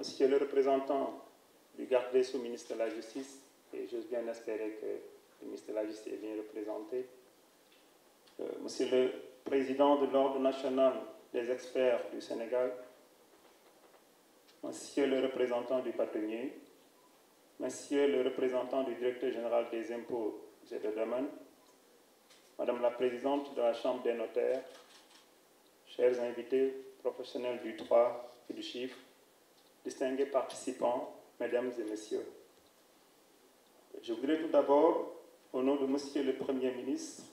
Monsieur le représentant du garde des Sceaux, ministre de la Justice, et j'ose bien espérer que le ministre de la Justice est bien représenté, Monsieur le président de l'Ordre national des experts du Sénégal, Monsieur le représentant du bâtonnier, Monsieur le représentant du directeur général des impôts et des domaines, Madame la présidente de la Chambre des notaires, chers invités, professionnels du droit et du chiffre, distingués participants, Mesdames et Messieurs. Je voudrais tout d'abord, au nom de Monsieur le Premier ministre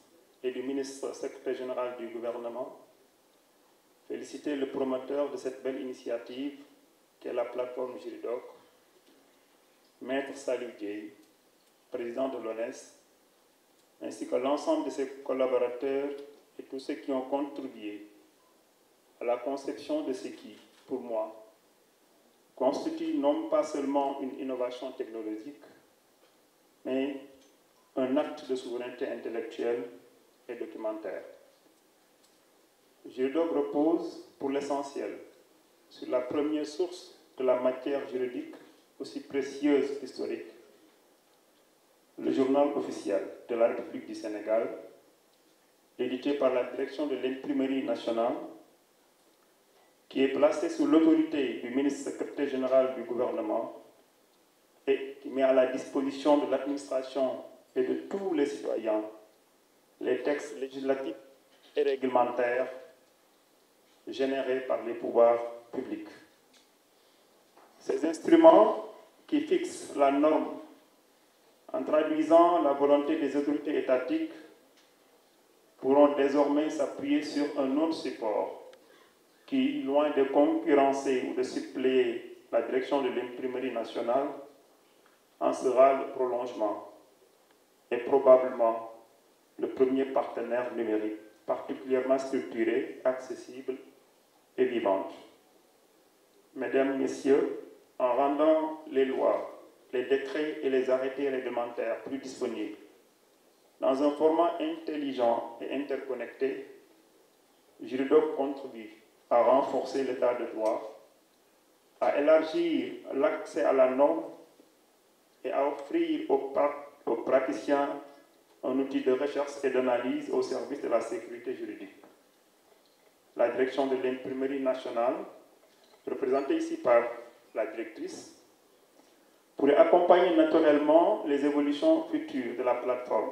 et du ministre secrétaire général du gouvernement, féliciter le promoteur de cette belle initiative qu'est la plateforme Juridoc, Maître Salif Dieye, président de l'ONES, ainsi que l'ensemble de ses collaborateurs et tous ceux qui ont contribué à la conception de ce qui, pour moi, constitue non pas seulement une innovation technologique, mais un acte de souveraineté intellectuelle et documentaire. Juridoc repose, pour l'essentiel, sur la première source de la matière juridique aussi précieuse historique, le journal officiel de la République du Sénégal, édité par la direction de l'Imprimerie nationale, qui est placé sous l'autorité du ministre secrétaire général du gouvernement et qui met à la disposition de l'administration et de tous les citoyens les textes législatifs et réglementaires générés par les pouvoirs publics. Ces instruments qui fixent la norme en traduisant la volonté des autorités étatiques pourront désormais s'appuyer sur un autre support qui, loin de concurrencer ou de suppléer la direction de l'Imprimerie nationale, en sera le prolongement et probablement le premier partenaire numérique particulièrement structuré, accessible et vivante. Mesdames, Messieurs, en rendant les lois, les décrets et les arrêtés réglementaires plus disponibles, dans un format intelligent et interconnecté, Juridoc contribue à renforcer l'état de droit, à élargir l'accès à la norme et à offrir aux praticiens un outil de recherche et d'analyse au service de la sécurité juridique. La direction de l'Imprimerie nationale, représentée ici par la directrice, pourrait accompagner naturellement les évolutions futures de la plateforme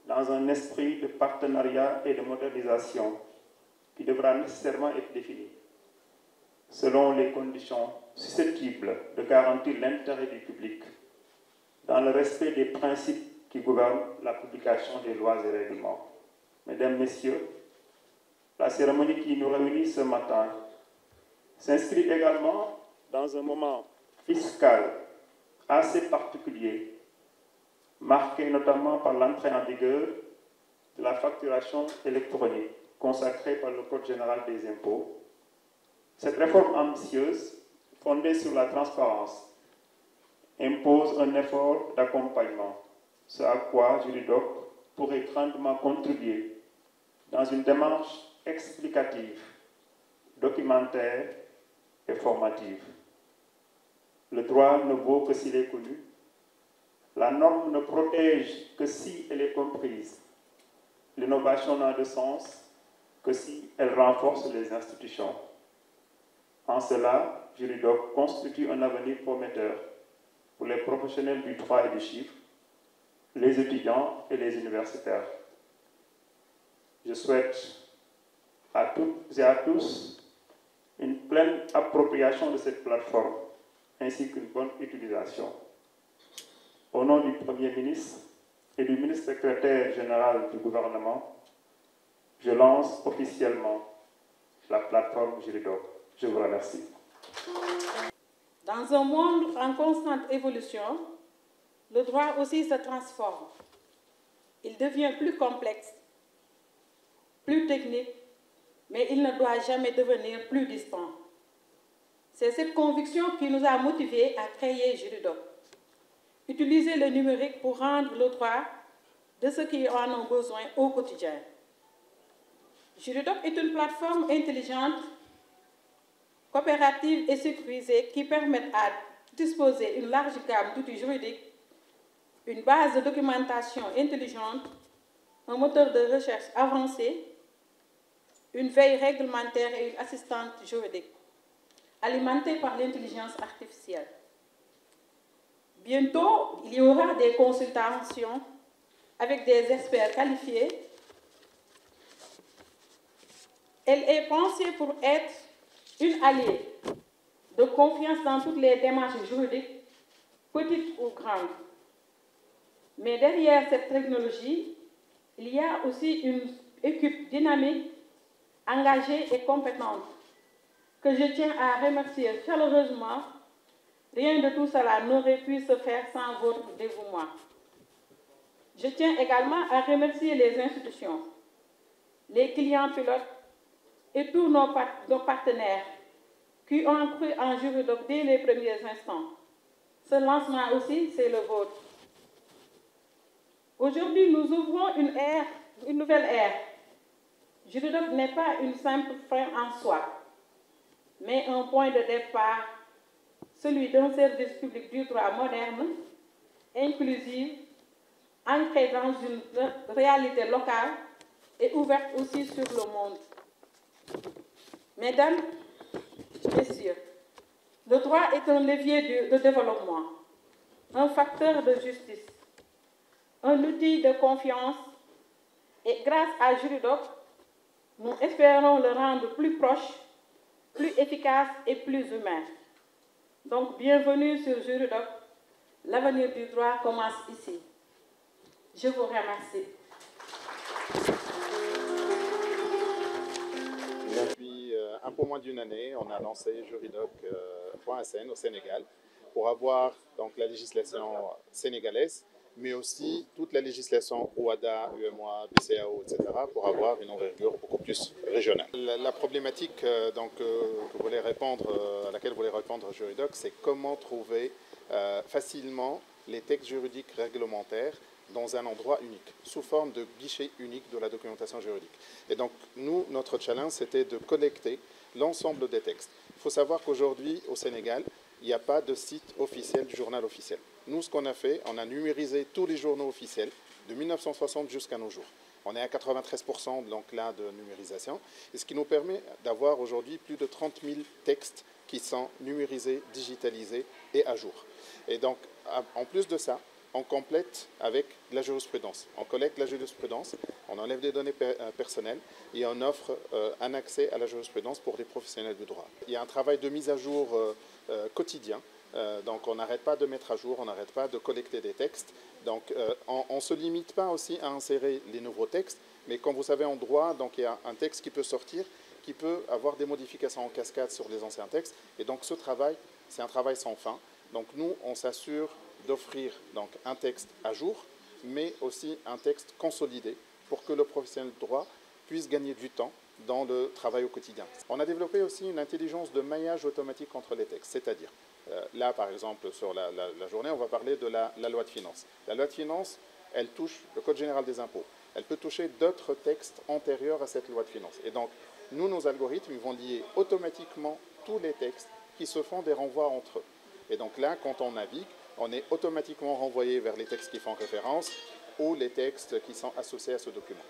dans un esprit de partenariat et de modernisation qui devra nécessairement être défini selon les conditions susceptibles de garantir l'intérêt du public dans le respect des principes qui gouvernent la publication des lois et règlements. Mesdames, Messieurs, la cérémonie qui nous réunit ce matin s'inscrit également dans un moment fiscal assez particulier, marqué notamment par l'entrée en vigueur de la facturation électronique consacrée par le Code général des impôts. Cette réforme ambitieuse, fondée sur la transparence, impose un effort d'accompagnement, ce à quoi Juridoc pourrait grandement contribuer dans une démarche explicative, documentaire et formative. Le droit ne vaut que s'il est connu. La norme ne protège que si elle est comprise. L'innovation n'a de sens que si elle renforce les institutions. En cela, Juridoc constitue un avenir prometteur pour les professionnels du droit et du chiffre, les étudiants et les universitaires. Je souhaite à toutes et à tous une pleine appropriation de cette plateforme ainsi qu'une bonne utilisation. Au nom du Premier ministre et du ministre secrétaire général du gouvernement, je lance officiellement la plateforme Juridoc. Je vous remercie. Dans un monde en constante évolution, le droit aussi se transforme. Il devient plus complexe, plus technique, mais il ne doit jamais devenir plus distant. C'est cette conviction qui nous a motivés à créer Juridoc. Utiliser le numérique pour rendre le droit de ceux qui en ont besoin au quotidien. Juridoc est une plateforme intelligente coopératives et sécurisées qui permettent à disposer une large gamme d'outils juridiques, une base de documentation intelligente, un moteur de recherche avancé, une veille réglementaire et une assistante juridique, alimentée par l'intelligence artificielle. Bientôt, il y aura des consultations avec des experts qualifiés. Elle est pensée pour être une alliée de confiance dans toutes les démarches juridiques, petites ou grandes. Mais derrière cette technologie, il y a aussi une équipe dynamique, engagée et compétente, que je tiens à remercier chaleureusement. Rien de tout cela n'aurait pu se faire sans votre dévouement. Je tiens également à remercier les institutions, les clients pilotes et tous nos partenaires qui ont cru en Juridoc dès les premiers instants. Ce lancement aussi, c'est le vôtre. Aujourd'hui, nous ouvrons une nouvelle ère. Juridoc n'est pas une simple fin en soi, mais un point de départ, celui d'un service public du droit moderne, inclusif, ancré dans une réalité locale et ouverte aussi sur le monde. Mesdames, Messieurs, le droit est un levier de développement, un facteur de justice, un outil de confiance, et grâce à Juridoc, nous espérons le rendre plus proche, plus efficace et plus humain. Donc, bienvenue sur Juridoc. L'avenir du droit commence ici. Je vous remercie. Depuis un peu moins d'une année, on a lancé Juridoc.sn au Sénégal pour avoir donc, la législation sénégalaise, mais aussi toute la législation OHADA, UEMOA, BCAO, etc., pour avoir une envergure beaucoup plus régionale. La problématique à laquelle voulait répondre Juridoc, c'est comment trouver facilement les textes juridiques réglementaires dans un endroit unique, sous forme de guichet unique de la documentation juridique. Et donc, nous, notre challenge, c'était de collecter l'ensemble des textes. Il faut savoir qu'aujourd'hui, au Sénégal, il n'y a pas de site officiel du journal officiel. Nous, ce qu'on a fait, on a numérisé tous les journaux officiels de 1960 jusqu'à nos jours. On est à 93% donc là de numérisation, et ce qui nous permet d'avoir aujourd'hui plus de 30 000 textes qui sont numérisés, digitalisés et à jour. Et donc, en plus de ça, on complète avec la jurisprudence. On collecte la jurisprudence, on enlève des données personnelles et on offre un accès à la jurisprudence pour les professionnels du droit. Il y a un travail de mise à jour quotidien. Donc on n'arrête pas de mettre à jour, on n'arrête pas de collecter des textes. Donc on ne se limite pas aussi à insérer les nouveaux textes, mais comme vous savez en droit, donc il y a un texte qui peut sortir, qui peut avoir des modifications en cascade sur les anciens textes. Et donc ce travail, c'est un travail sans fin. Donc nous, on s'assure d'offrir donc un texte à jour, mais aussi un texte consolidé pour que le professionnel de droit puisse gagner du temps dans le travail au quotidien. On a développé aussi une intelligence de maillage automatique entre les textes, c'est-à-dire, là par exemple sur la journée, on va parler de la loi de finances. La loi de finances, elle touche le Code général des impôts. Elle peut toucher d'autres textes antérieurs à cette loi de finances. Et donc, nous, nos algorithmes, ils vont lier automatiquement tous les textes qui se font des renvois entre eux. Et donc là, quand on navigue, on est automatiquement renvoyé vers les textes qui font référence ou les textes qui sont associés à ce document.